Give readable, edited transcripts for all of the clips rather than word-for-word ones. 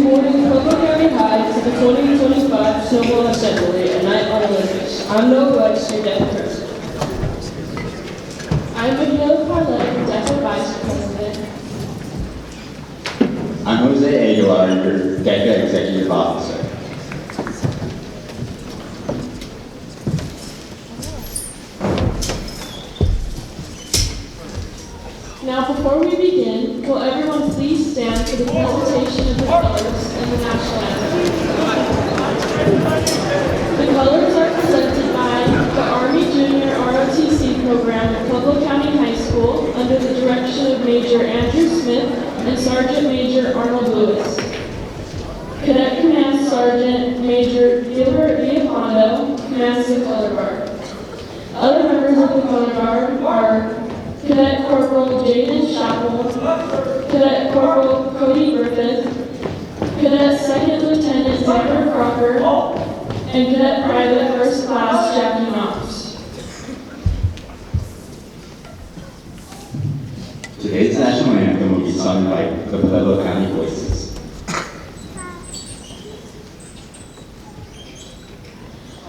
morning, Pueblo County High to the 2025 Snowball Assembly, a night on Olympics. I'm no Bryce, your deaf person. I'm Miguel Parlet, deaf vice president. I'm Jose Aguilar, your DECA executive officer. Now, before we begin, will everyone please stand for the presentation of the colors and the national anthem. The colors are presented by the Army Junior ROTC program at Pueblo County High School under the direction of Major Andrew Smith and Sergeant Major Arnold Lewis. Cadet Command Sergeant Major Gilbert Leopondo commands the color guard. Other members of the color guard are Cadet Corporal Jaden Chappell, Cadet Corporal Cody Griffith, Cadet Second Lieutenant Zachary Crocker, and Cadet Private First Class Jackie Knox. Today's national anthem will be sung by the Pueblo County Voices.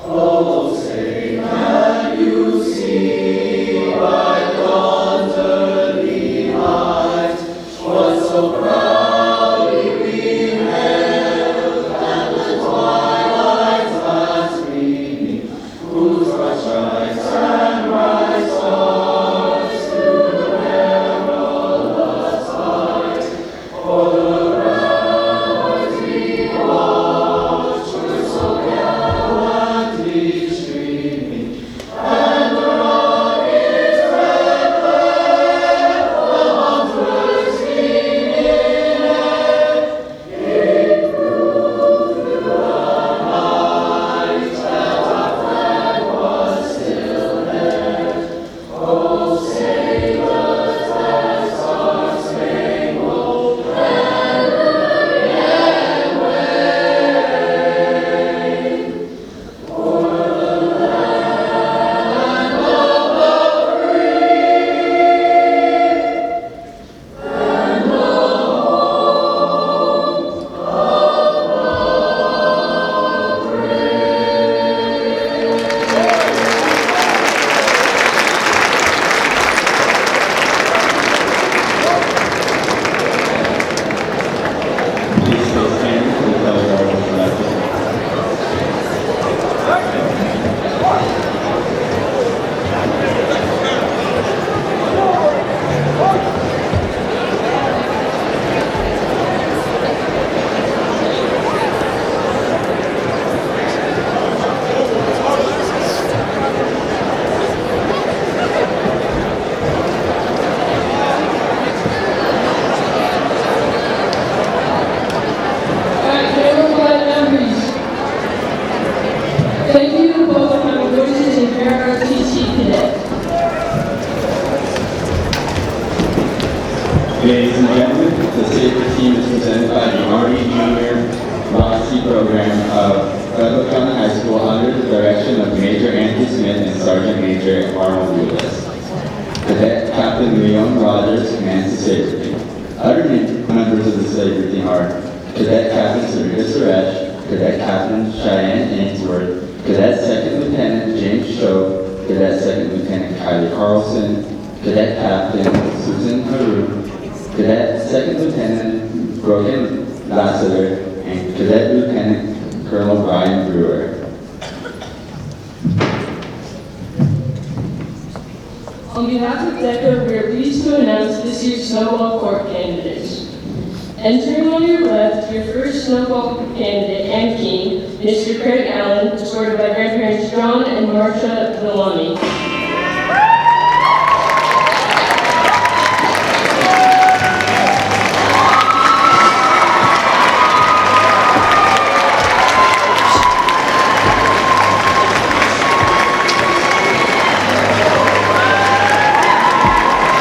Oh, say can you see by dawn's early light what so proudly we hailed at the twilight's last gleaming, whose bright stripes and bright stars through the perilous fight for the ramparts we watched were so gallantly streaming, and the rocket's red glare, the bombs were singing in air. It proved through the night that our flag was still there. Oh, sailors, that star-spangled banner yet wave o'er the land of the free and the home of the Please stay standing for the color guard will conduct the Alright, Caleb Flight members. Thank you to Pueblo County Voices and ROTC Cadet. Ladies and gentlemen, the sacred team is presented by the Army Junior ROTC program of Pueblo County High School under the direction of Major Andrew Smith and Sergeant Major Arnold Lewis. Cadet Captain Leon Rogers commands the sacred team. Other members of the sacred team are Cadet Captain Sarita Suresh, Cadet Captain Cheyenne Ainsworth, Cadet Second Lieutenant James Cho, Cadet Second Lieutenant Kylie Carlson, Cadet Captain Susan Haru, Cadet Second Lieutenant Brogan Lassiter, and Cadet Lieutenant Colonel Brian Brewer. On behalf of DECA, we are pleased to announce this year's Snowball Court candidates. Entering on your left, your first Snowball candidate and king, Mr. Craig Allen, supported by grandparents John and Marcia Villani.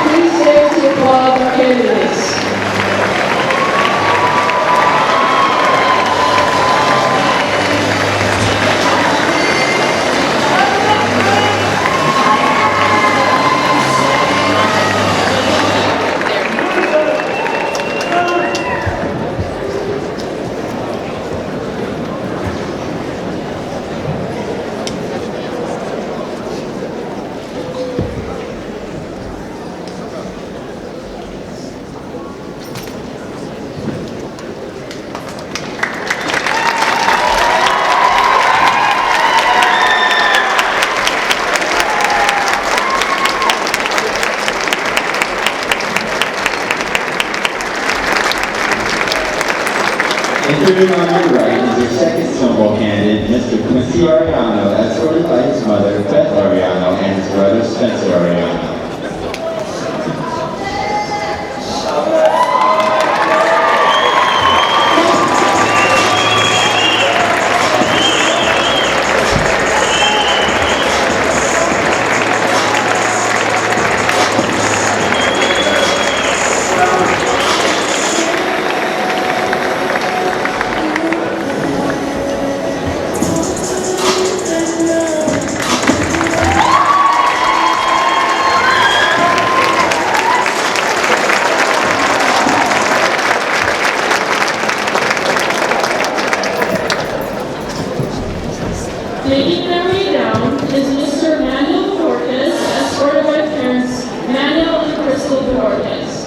Please stand to applaud our candidates. Interviewing on your right is your second Snowball candidate, Mr. Quincy Ariano, escorted by his mother, Beth Ariano, and his brother, Spencer Ariano. Making their way down is Mr. Manuel Borges, escorted by parents Manuel and Crystal Borges.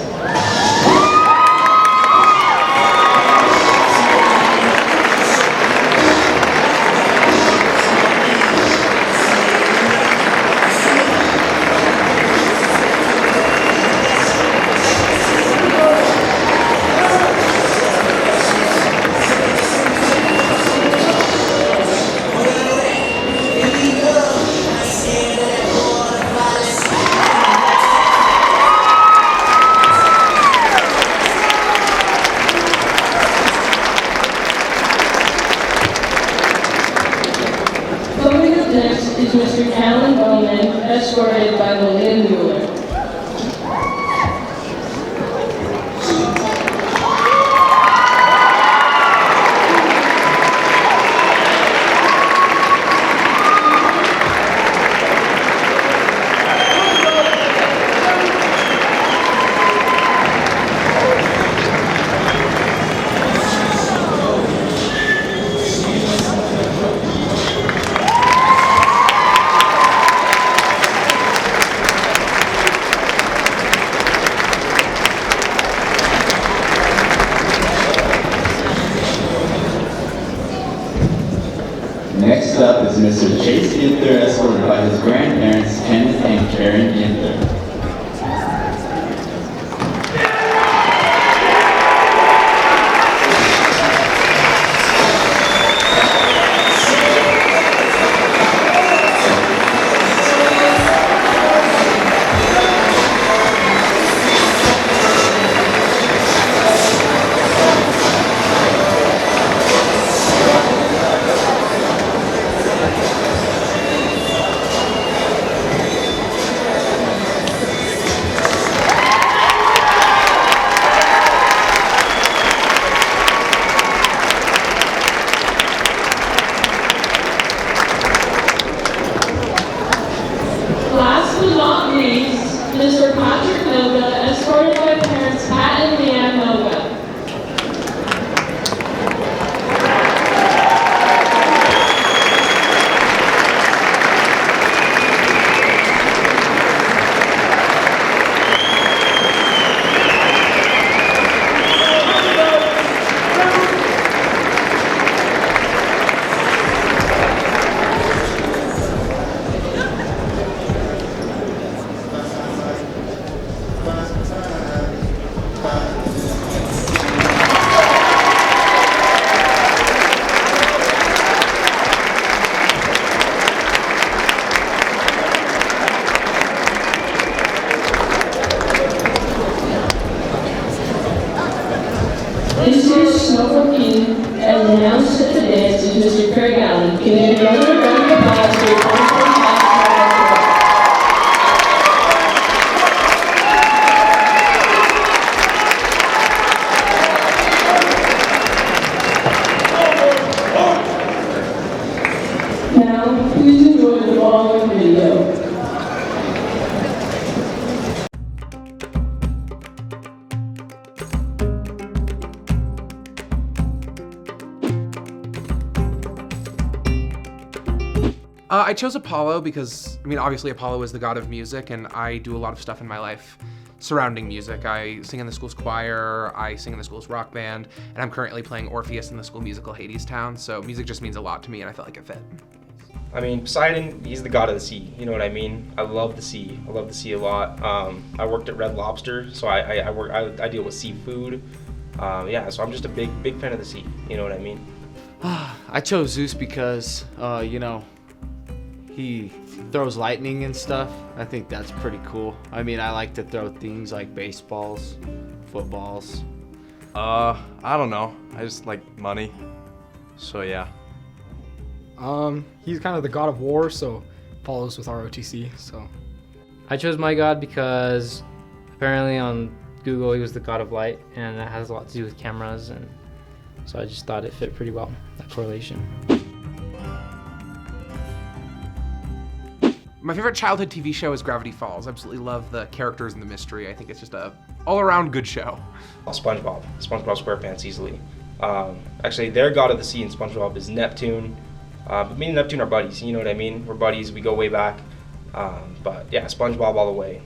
Coming up next is Mr. Callan Bowman, escorted by Lillian Mueller. Next up is Mr. Chase Ginther, escorted by his grandparents, Kenneth and Karen Ginther. Last but not least, Mr. Patrick Noga, escorted by parents Pat and Leanne Noga. This year's Snowball King, as announced at the dance, is Mr. Craig Allen. Can you give another round of applause for your 2025 Snowball? Now, please enjoy the following video. I chose Apollo because, obviously Apollo is the god of music, and I do a lot of stuff in my life surrounding music. I sing in the school's choir, I sing in the school's rock band, and I'm currently playing Orpheus in the school musical Hadestown, so music just means a lot to me, and I felt like it fit. Poseidon, he's the god of the sea, you know what I mean? I love the sea. I love the sea a lot. I worked at Red Lobster, so I deal with seafood. Yeah, so I'm just a big fan of the sea. You know what I mean? I chose Zeus because, you know, he throws lightning and stuff. I think that's pretty cool. I mean, I like to throw things like baseballs, footballs. I don't know. I just like money. So yeah. He's kind of the god of war, so follows with ROTC. So I chose my god because apparently on Google he was the god of light, and that has a lot to do with cameras, and so I just thought it fit pretty well, that correlation. My favorite childhood TV show is Gravity Falls. I absolutely love the characters and the mystery. I think it's just a all-around good show. SpongeBob SquarePants easily. Actually, their god of the sea in SpongeBob is Neptune. But me and Neptune are buddies, you know what I mean? We're buddies, we go way back. But yeah, SpongeBob all the way.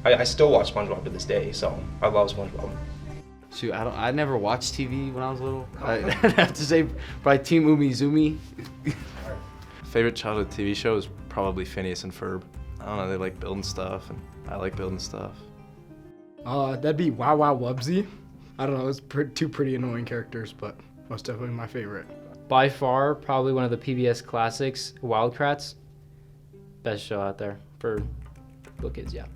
I still watch SpongeBob to this day, so I love SpongeBob. Shoot, I never watched TV when I was little. I'd have to say probably Team Umizoomi. Favorite childhood TV show is probably Phineas and Ferb. I don't know, they like building stuff, and I like building stuff. that'd be Wow Wow Wubsy. I don't know, it's two pretty annoying characters, but most definitely my favorite. By far, probably one of the PBS classics, Wildcrats. Best show out there for little kids, yeah.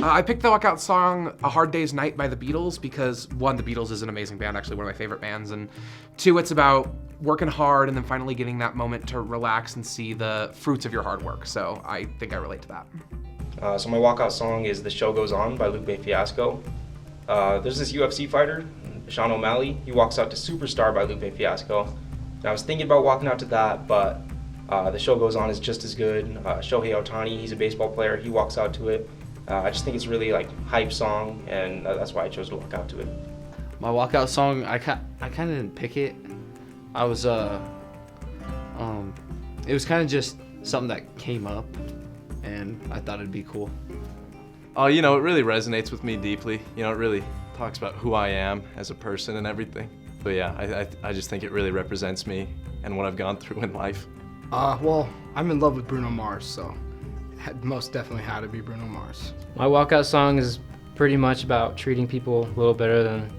I picked the walkout song A Hard Day's Night by the Beatles because, one, the Beatles is an amazing band, actually one of my favorite bands, and two, it's about working hard and then finally getting that moment to relax and see the fruits of your hard work. So I think I relate to that. So my walkout song is The Show Goes On by Lupe Fiasco. There's this UFC fighter, Sean O'Malley. He walks out to Superstar by Lupe Fiasco. And I was thinking about walking out to that, but The Show Goes On is just as good. Shohei Ohtani, he's a baseball player. He walks out to it. I just think it's really like hype song, and that's why I chose to walk out to it. My walkout song, I kind of didn't pick it. I was it was kind of just something that came up, and I thought it'd be cool. Oh, you know, it really resonates with me deeply. You know, it really talks about who I am as a person and everything. But yeah, I just think it really represents me and what I've gone through in life. Well, I'm in love with Bruno Mars, so most definitely had to be Bruno Mars. My walkout song is pretty much about treating people a little better than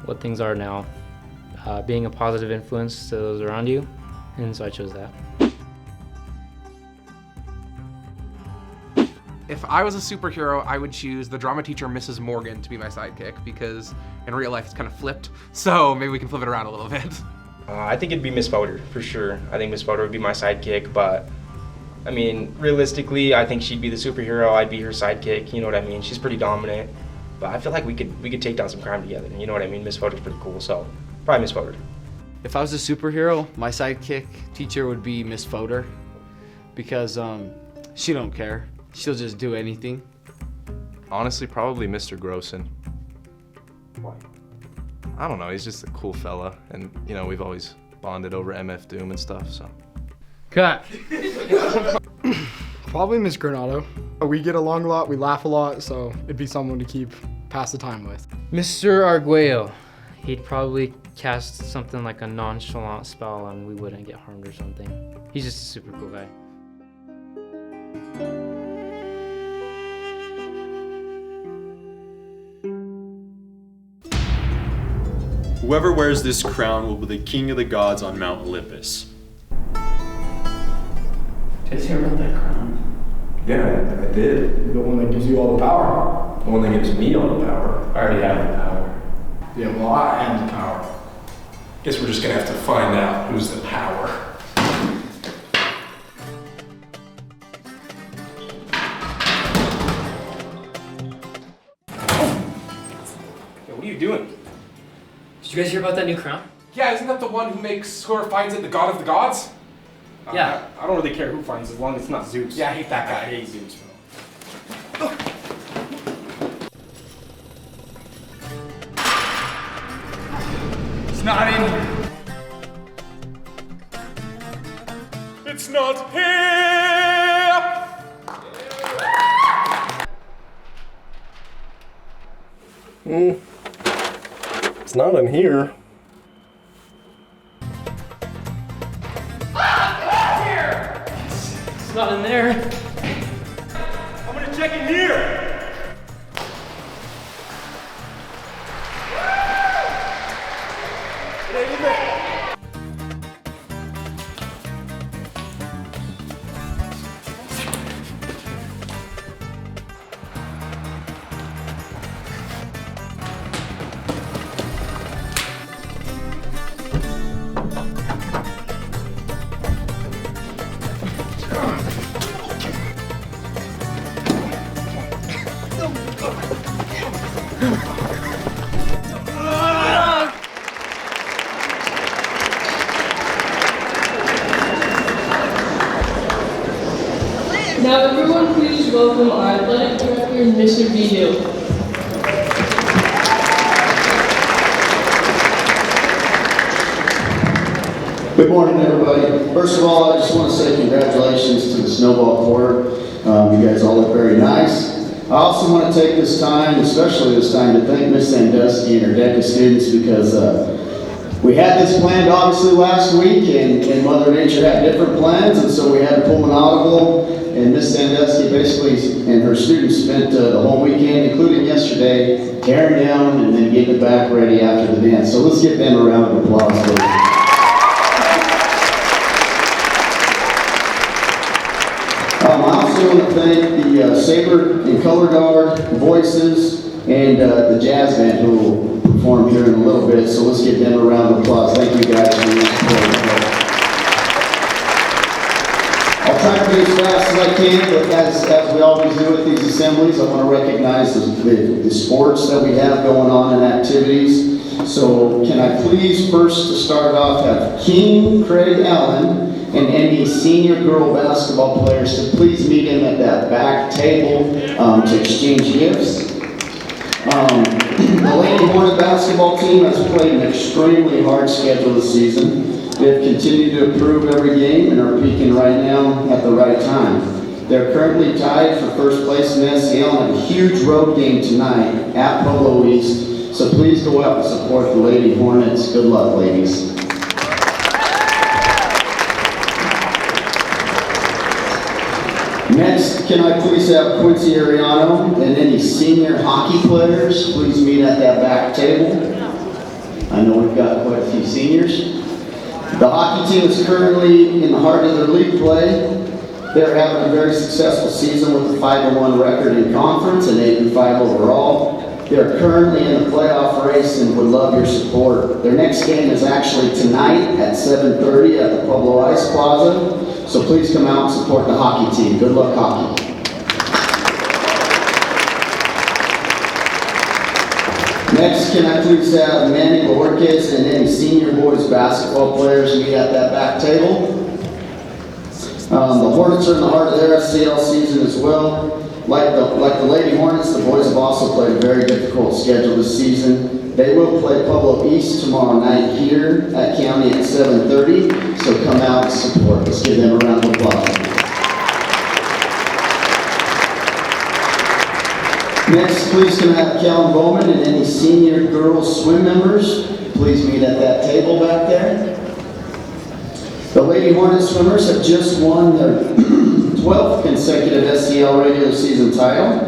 what things are now. Being a positive influence to those around you, and so I chose that. If I was a superhero, I would choose the drama teacher, Mrs. Morgan, to be my sidekick because in real life it's kind of flipped. So maybe we can flip it around a little bit. I think it'd be Miss Fodor, for sure. I think Miss Fodor would be my sidekick, but I mean, realistically, I think she'd be the superhero, I'd be her sidekick, you know what I mean? She's pretty dominant, but I feel like we could take down some crime together, you know what I mean? Miss Fodor's pretty cool, so probably Miss Fodor. If I was a superhero, my sidekick teacher would be Miss Fodor, because she don't care. She'll just do anything. Honestly, probably Mr. Grosson. Why? I don't know, he's just a cool fella, and you know, we've always bonded over MF Doom and stuff, so. Cut. Probably Miss Granado. We get along a lot, we laugh a lot, so it'd be someone to pass the time with. Mr. Arguello. He'd probably cast something like a nonchalant spell and we wouldn't get harmed or something. He's just a super cool guy. Whoever wears this crown will be the king of the gods on Mount Olympus. Did you hear about that crown? Yeah, I did. The one that gives you all the power. The one that gives me all the power. I already have the power. Yeah, well, I am the power. Guess we're just gonna have to find out who's the power. Yo, what are you doing? Did you guys hear about that new crown? Yeah, isn't that the one who makes whoever finds it the god of the gods? Yeah. I don't really care who finds it as long as it's not Zeus. Yeah, I hate that guy. I hate Zeus, bro. It's not in here. It's not here! It's not in here. It's not in there. I'm gonna check in here! Now everyone please welcome our athletic director, Mr. B. Hill. Good morning, everybody. First of all, I just want to say congratulations to the Snowball Corps. You guys all look very nice. I also want to take this time, especially this time, to thank Miss Sandusky and her deck of students because we had this planned obviously last week and Mother Nature had different plans, and so we had to pull an audible, and Miss Sandusky basically and her students spent the whole weekend, including yesterday, tearing down and then getting it back ready after the dance. So let's give them a round of applause, please. I also want to thank the Saber and Color Guard Voices and the jazz band who will perform here in a little bit. So let's give them a round of applause. Thank you guys for your support. I'll try to be as fast as I can, but as we always do at these assemblies, I want to recognize the sports that we have going on and activities. So can I please first to start off have King Craig Allen and any senior girl basketball players to please meet him at that back table to exchange gifts. The Lady Hornet basketball team has played an extremely hard schedule this season. They have continued to improve every game and are peaking right now at the right time. They're currently tied for first place in SCL and have a huge road game tonight at Pueblo East. So please go out and support the Lady Hornets. Good luck, ladies. Next, can I please have Quincy Ariano and any senior hockey players please meet at that back table. I know we've got quite a few seniors. The hockey team is currently in the heart of their league play. They're having a very successful season with a 5-1 record in conference and 8-5 overall. They're currently in the playoff race and would love your support. Their next game is actually tonight at 7:30 at the Pueblo Ice Plaza. So please come out and support the hockey team. Good luck, hockey. Next, can I please have Manny Lorquez and any senior boys basketball players meet at that back table? The Hornets are in the heart of their SCL season as well. Like the Lady Hornets, the boys have also played a very difficult schedule this season. They will play Pueblo East tomorrow night here at County at 7:30, so come out and support. Let's give them a round of applause. Next, please can I have Callan Bowman and any senior girls swim members please meet at that table back there. The Lady Hornet swimmers have just won their 12th consecutive SCL regular season title.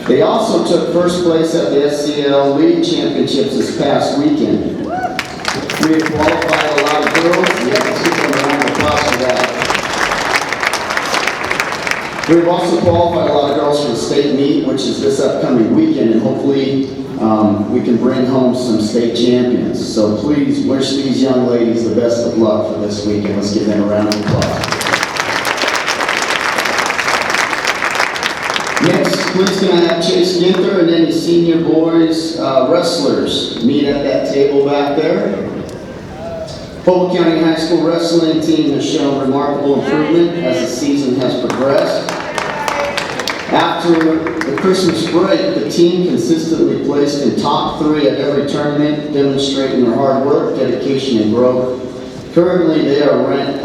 They also took first place at the SCL League Championships this past weekend. We have qualified a lot of girls. Let's give them a round of applause for that. We've also qualified a lot of girls for the state meet, which is this upcoming weekend, and hopefully we can bring home some state champions. So please wish these young ladies the best of luck for this weekend. Let's give them a round of applause. Next, please can I have Chase Ginther and any senior boys wrestlers meet at that table back there. Pueblo County High School wrestling team has shown remarkable improvement as the season has progressed. After the Christmas break, the team consistently placed in top 3 at every tournament, demonstrating their hard work, dedication, and growth. Currently, they are ranked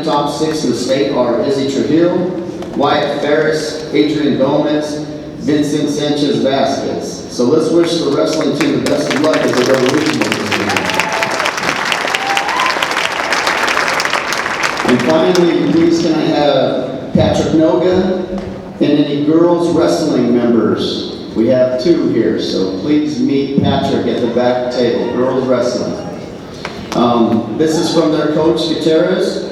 top 6 in the state are Izzy Trujillo, Wyatt Ferris, Adrian Gomez, Vincent Sanchez Vasquez. So let's wish the wrestling team the best of luck as they go to regionals this weekend. And finally, please can I have Patrick Noga and any girls wrestling members. We have 2 here, so please meet Patrick at the back table, girls wrestling. This is from their coach, Gutierrez.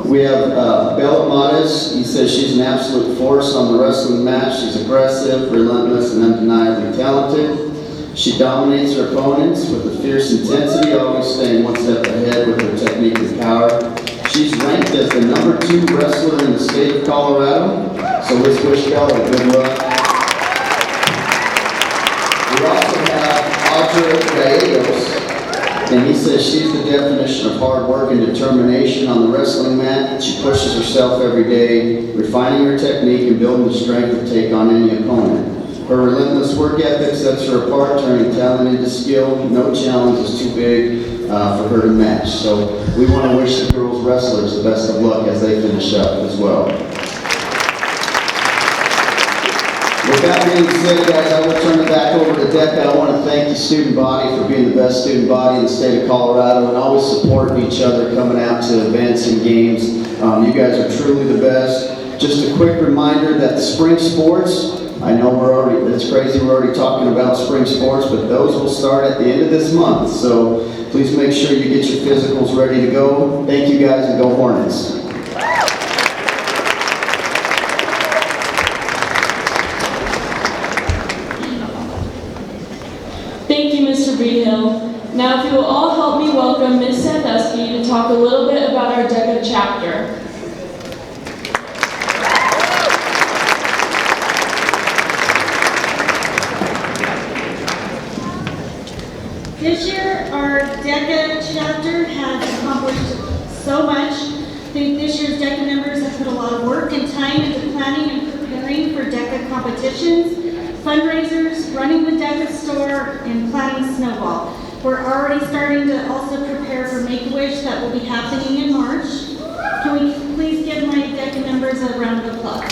We have Bella Matas. He says she's an absolute force on the wrestling mat. She's aggressive, relentless, and undeniably talented. She dominates her opponents with a fierce intensity, always staying one step ahead with her technique and power. She's ranked as the #2 wrestler in the state of Colorado. So let's wish Bella good luck. Sandra Gallegos, and he says she's the definition of hard work and determination on the wrestling mat. She pushes herself every day, refining her technique and building the strength to take on any opponent. Her relentless work ethic sets her apart, turning talent into skill. No challenge is too big for her to match. So we want to wish the girls wrestlers the best of luck as they finish up as well. With that being said, guys, I will turn it back over to Decca. I want to thank the student body for being the best student body in the state of Colorado and always supporting each other coming out to events and games. You guys are truly the best. Just a quick reminder that the spring sports, I know it's crazy we're already talking about spring sports, but those will start at the end of this month. So please make sure you get your physicals ready to go. Thank you guys, and go Hornets. Thank you, Mr. Beadhill. Now, if you will all help me welcome Ms. Sandusky to talk a little bit about our DECA chapter. This year, our DECA chapter has accomplished so much. I think this year's DECA members have put a lot of work and time into planning and preparing for DECA competitions, fundraisers, running the DECA store, and planning Snowball. We're already starting to also prepare for Make-A-Wish that will be happening in March. Can we please give my DECA members a round of applause?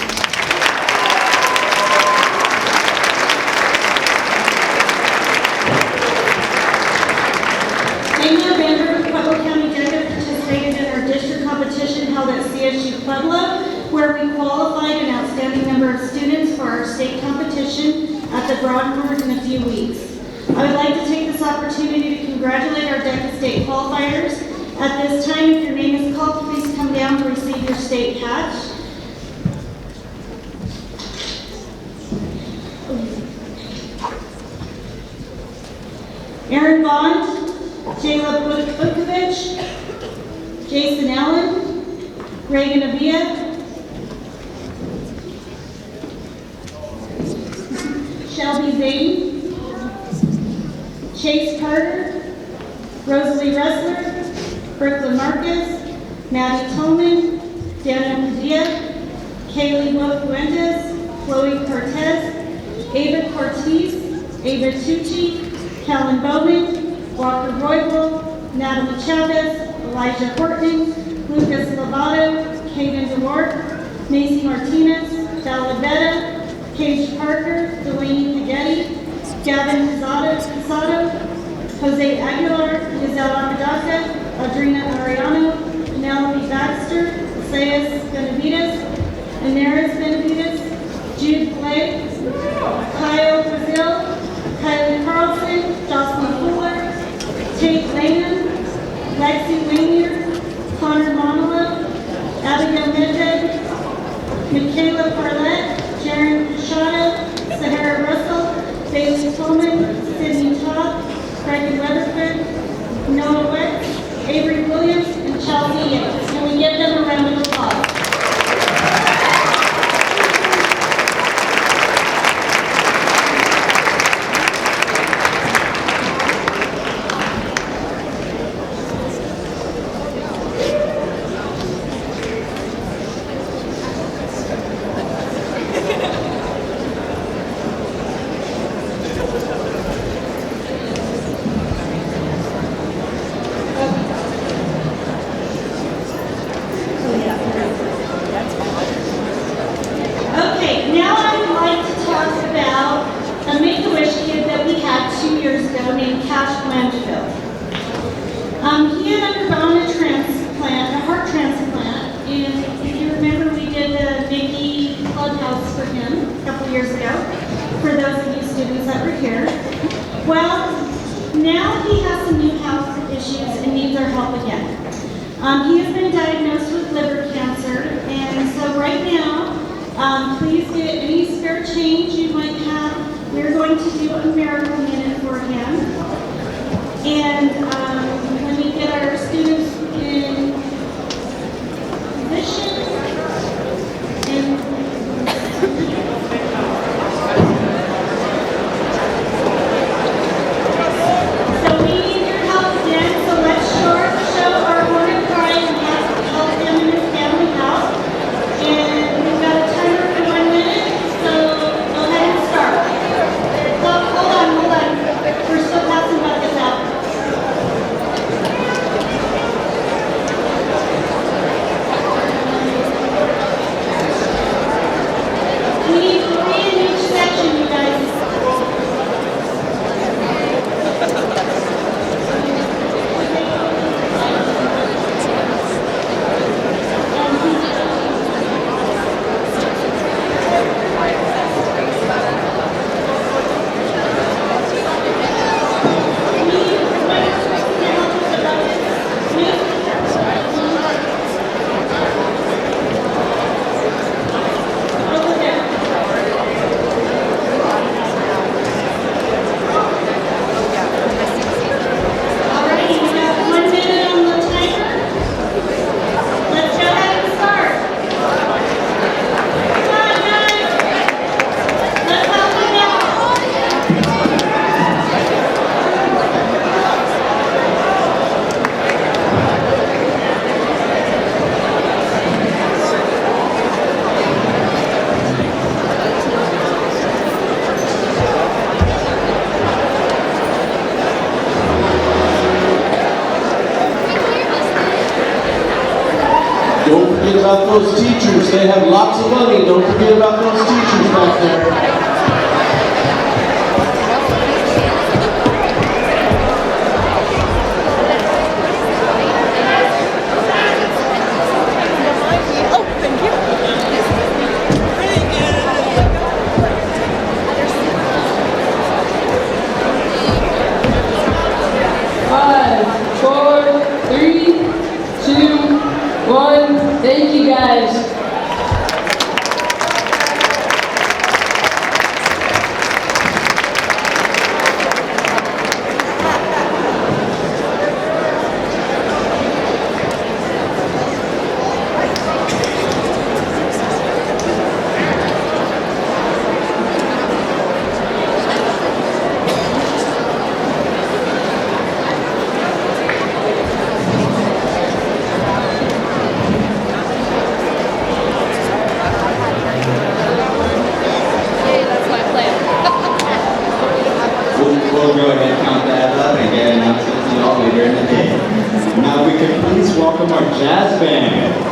In November, Pueblo County DECA participated in our district competition held at CSU Pueblo, where we qualified an outstanding number of students for our state competition at the Broadmoor in a few weeks. I would like to take this opportunity to congratulate our DECA state qualifiers. At this time, if your name is called, please come down to receive your state patch. Aaron Bond, Jayla Bukovich, Jason Allen, Reagan Avia, Shelby Zane, Chase Carter, Rosalie Ressler, Brooklyn Marcus, Maddie Tolman, Daniel Padilla, Kaylee Fuentes, Chloe Cortez, Ava Cortez, Ava Tucci, Kellen Bowman, Walker Roybal, Natalie Chavez, Elijah Horton, Lucas Lovato, Kaden DeWart, Macy Martinez, Bella Vetta, Paige Parker, Delaney Pagetti, Gavin Casado, Jose Aguilar, Giselle Amadaka, Adrina Ariano, Penelope Baxter, Isaias Benavides, Inaris Benavides, Jude Blake, Kyle Brazil, Kylie Carlson, Jocelyn Fuller, Tate Lehman, Lexi Lanier, Connor Monolo, Abigail Medved, Michaela Parlett, Jaron Pashado, Sahara Russell, Bailey Coleman, Sydney Todd, Craig Weatherford, Noah Wex, Avery Williams, and Chelsea Yates. Can we give them a round of applause? Okay, now I would like to talk about a Make-A-Wish kid that we had 2 years ago named Cash Blanchfield. He had undergone a transplant, a heart transplant, and if you remember, we did the Mickey Clubhouse for him a couple years ago, for those of you students that were here. Well, now he has some new health issues and needs our help again. He has been diagnosed with liver cancer, and so right now, please get any spare change you might have. We're going to do a miracle minute for him. And when we get our students in position, and about those teachers. They have lots of money. Don't forget about those teachers back there. Thank you guys. We'll go ahead and count that up and get announcements to y'all later in the day. Now we can please welcome our jazz band.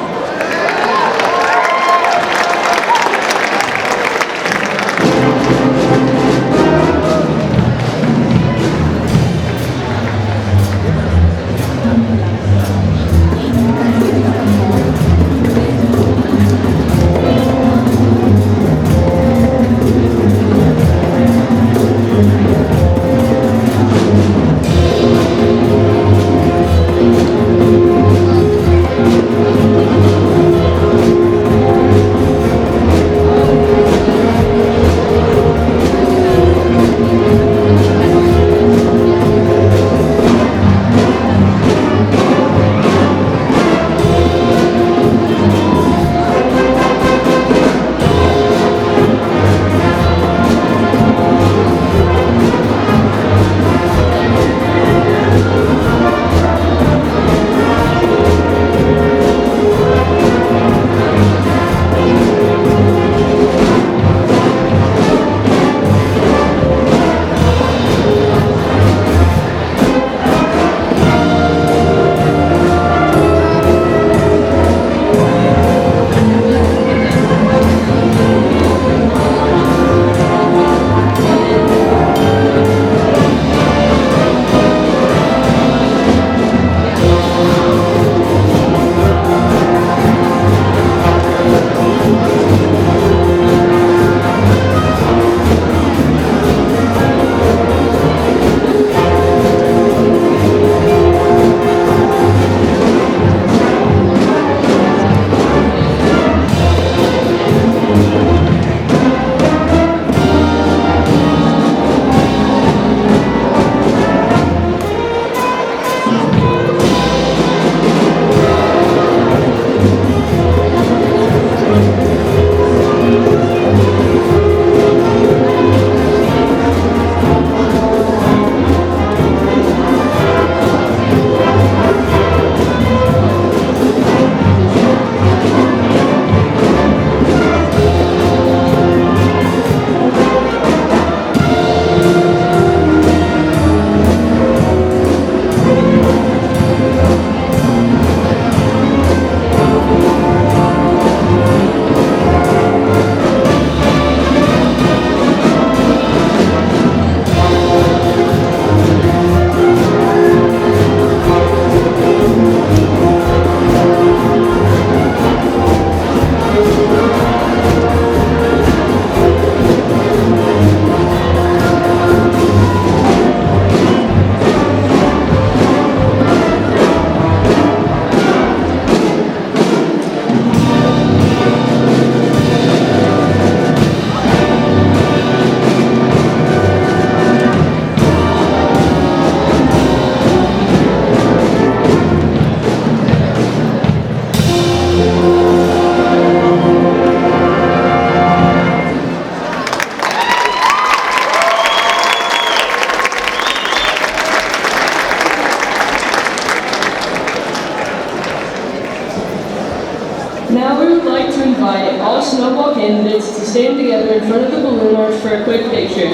Now we would like to invite all Snowball candidates to stand together in front of the balloon arch for a quick picture.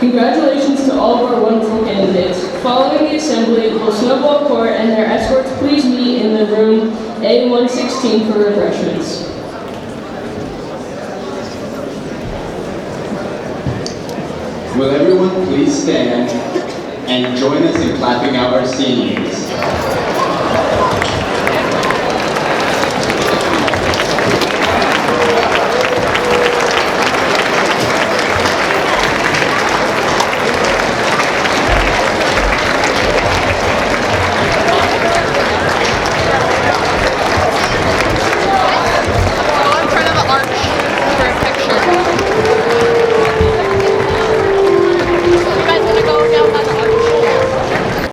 Congratulations to all of our wonderful candidates. Following the assembly, will Snowball Corps and their escorts please meet in the room A116 for refreshments. Will everyone please stand and join us in clapping out our seniors?